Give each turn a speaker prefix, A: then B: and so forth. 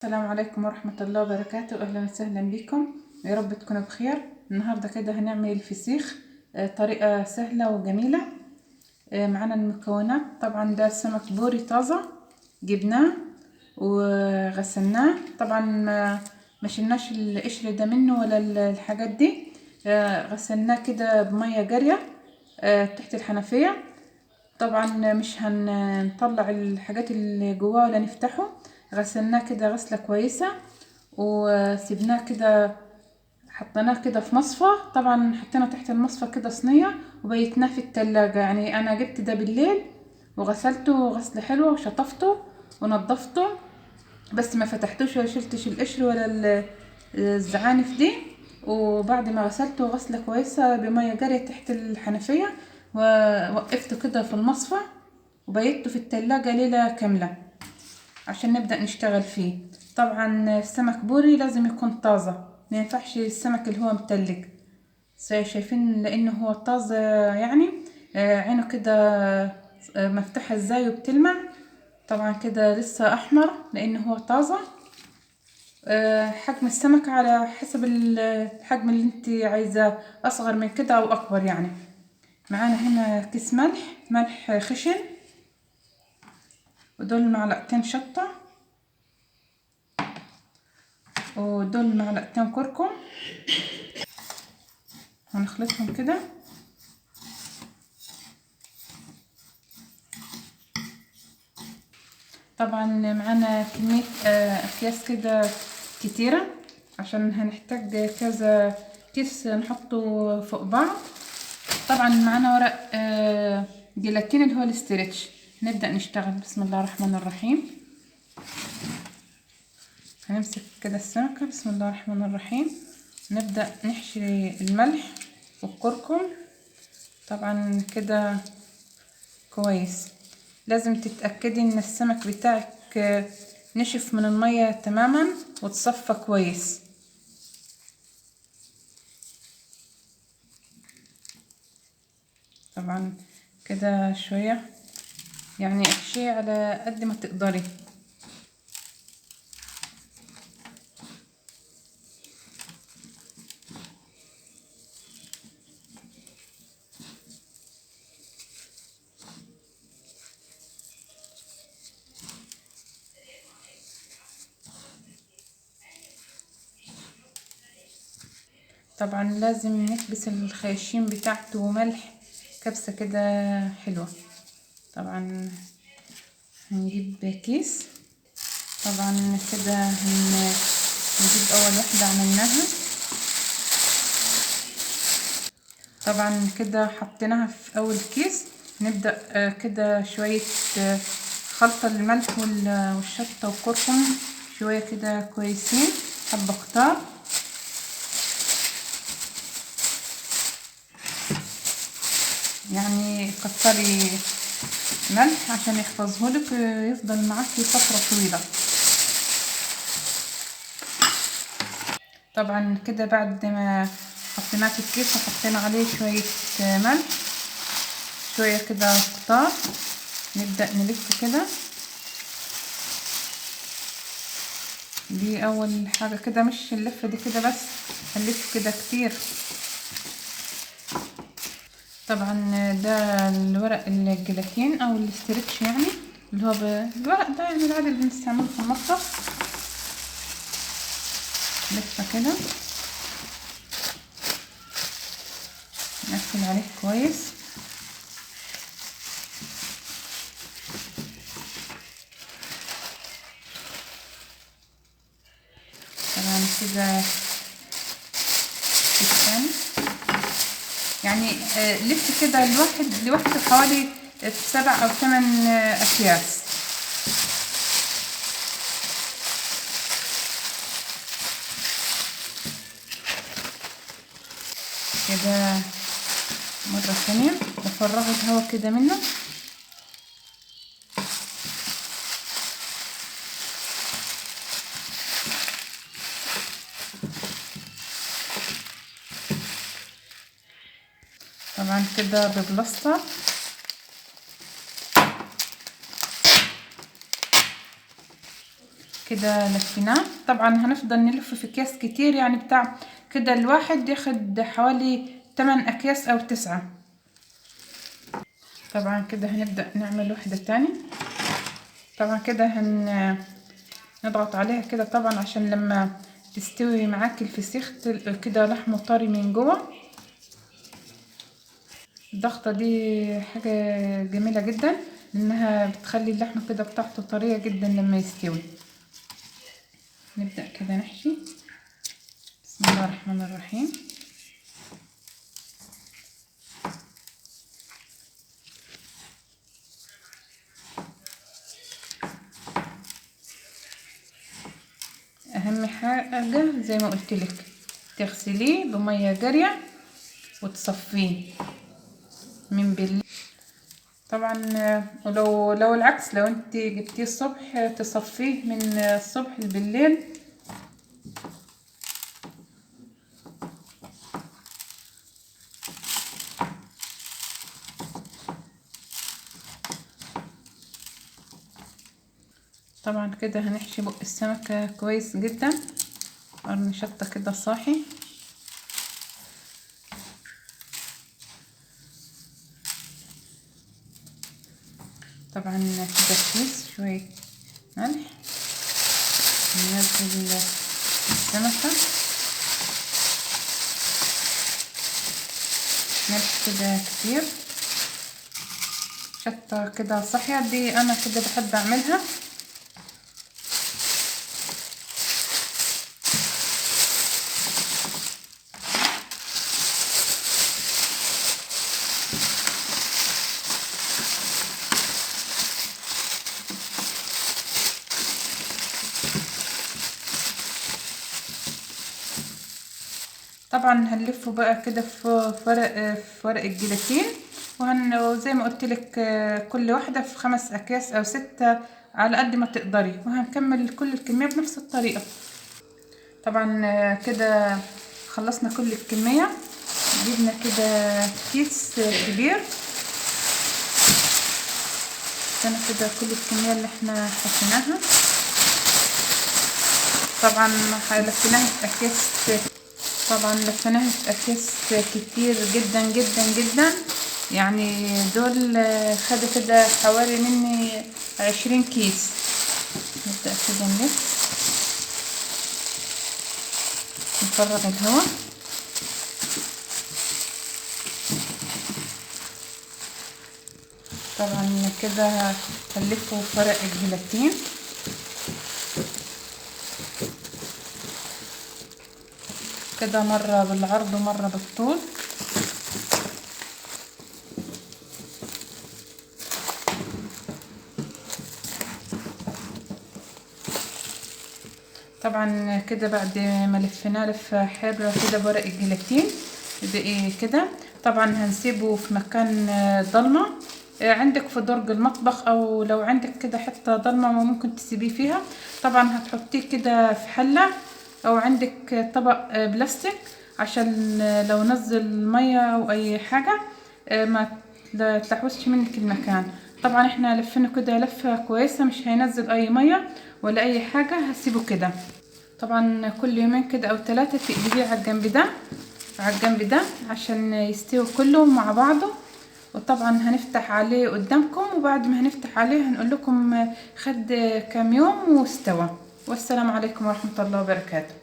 A: السلام عليكم ورحمة الله وبركاته. أهلا وسهلا بكم، يا رب تكونوا بخير. النهاردة كده هنعمل الفسيخ طريقة سهلة وجميلة. معانا المكونات. طبعا ده سمك بوري طازة، جبناه وغسلناه. طبعا ما شلناش القشر ده منه ولا الحاجات دي. غسلناه كده بمية جارية تحت الحنفية. طبعا مش هنطلع الحاجات اللي جواه ولا نفتحه. غسلناه كده غسلة كويسة وسيبناه كده، حطيناه كده في مصفى. طبعا حطينا تحت المصفى كده صينية وبيتناه في التلاجة. يعني انا جبت ده بالليل وغسلته غسلة حلوة وشطفته ونضفته، بس ما فتحتوش ولا شلتش القشر ولا الزعانف دي. وبعد ما غسلته غسلة كويسة بمية جارية تحت الحنفية ووقفته كده في المصفى وبيته في التلاجة ليلة كاملة عشان نبدأ نشتغل فيه. طبعا السمك بوري لازم يكون طازة، ما ينفعش السمك اللي هو متلج. شايفين لانه هو طازة يعني. عينه كده مفتوحة ازاي وبتلمع. طبعا كده لسه احمر لانه هو طازة. حجم السمك على حسب الحجم اللي انت عايزاه، اصغر من كده او اكبر يعني. معانا هنا كيس ملح خشن، ودول معلقتين شطة، ودول معلقتين كركم. هنخلطهم كده. طبعا معانا كمية اكياس كده كتيرة عشان هنحتاج كذا كيس نحطه فوق بعض. طبعا معانا ورق جيلاتين اللي هو الاسترتش. نبدأ نشتغل. بسم الله الرحمن الرحيم. هنمسك كده السمكة. بسم الله الرحمن الرحيم. نبدأ نحشي الملح والكركم. طبعا كده كويس. لازم تتأكدي ان السمك بتاعك نشف من المية تماما وتصفى كويس. طبعا كده شوية، يعني احشيه على قد ما تقدري. طبعا لازم نكبس الخياشيم بتاعته ملح، كبسة كده حلوة. طبعا هنجيب كيس. طبعا كده هنجيب اول واحدة عملناها. طبعا كده حطيناها في اول كيس. نبدأ كده شوية خلطة الملح والشطة والكركم شوية كده كويسين، حبة كتار. يعني كتري ملح عشان يحفظهولك يفضل معاكي فترة طويلة. طبعا كده بعد ما حطيناه في الكيس وحطينا عليه شوية ملح شوية كده كتار، نبدأ نلف كده. دي اول حاجة كده، مش اللفة دي كده بس، هنلف كده كتير. طبعا ده الورق الجيلاتين او الاسترتش، يعني اللي هو الورق ده يعني العادي اللي بنستعمله في المطبخ. لفة كده نقفل عليه كويس. طبعا كده الثاني يعني لف كده لوحده حوالي 7 أو 8 أكياس. كده مرة ثانية بفرغ الهواء كده منه. طبعا كده ببلاستر. كده لفيناه. طبعا هنفضل نلف في اكياس كتير، يعني بتاع كده الواحد ياخد حوالي 8 اكياس او 9. طبعا كده هنبدأ نعمل واحدة تاني. طبعا كده نضغط عليها كده طبعا عشان لما تستوي معاك الفسيخ كده لحمه طري من جوه. الضغطة دي حاجة جميلة جدا، انها بتخلي اللحمة كده بتاعته طرية جدا لما يستوي. نبدأ كده نحشي. بسم الله الرحمن الرحيم. اهم حاجة زي ما قلت لك تغسليه بمية جارية وتصفيه من بالليل. طبعا ولو العكس، لو انت جبتيه الصبح تصفيه من الصبح بالليل. طبعا كده هنحشي بق السمكة كويس جدا، قرن شطة كده صاحي. طبعا كده كيس شوية ملح، ننزل السمكة ملح كده كتير، شطة كده صاحية، دي انا كده بحب اعملها. طبعا هنلفه بقى كده في ورق الجيلاتين، وزي ما قلت لك كل واحدة في 5 اكياس او 6 على قد ما تقدري، وهنكمل كل الكمية بنفس الطريقة. طبعا كده خلصنا كل الكمية. جبنا كده كيس كبير، انا كده كل الكمية اللي احنا حشيناها. طبعا لفيناها في اكياس، طبعا لفيناها في اكياس كتير جدا جدا جدا، يعني دول خدوا كده حوالي مني 20 كيس. نبدأ كده نفرغ الهواء. طبعا كده هنلفه في ورق الجيلاتين كده، مرة بالعرض ومرة بالطول. طبعا كده بعد ما لفيناه لفة حلوة كده بورق الجيلاتين بقى كده. طبعا هنسيبه في مكان ضلمة، عندك في درج المطبخ، او لو عندك كده حتة ضلمة ممكن تسيبيه فيها. طبعا هتحطيه كده في حلة، او عندك طبق بلاستيك عشان لو نزل مية او اي حاجة ما تلحوسش منك المكان. طبعا احنا لفينه كده لفة كويسة، مش هينزل اي مية ولا اي حاجة. هسيبه كده طبعا كل يومين كده او 3 تقلبيه على الجنب ده على الجنب ده عشان يستوي كله مع بعضه. وطبعا هنفتح عليه قدامكم، وبعد ما هنفتح عليه هنقول لكم خد كام يوم واستوى. والسلام عليكم ورحمة الله وبركاته.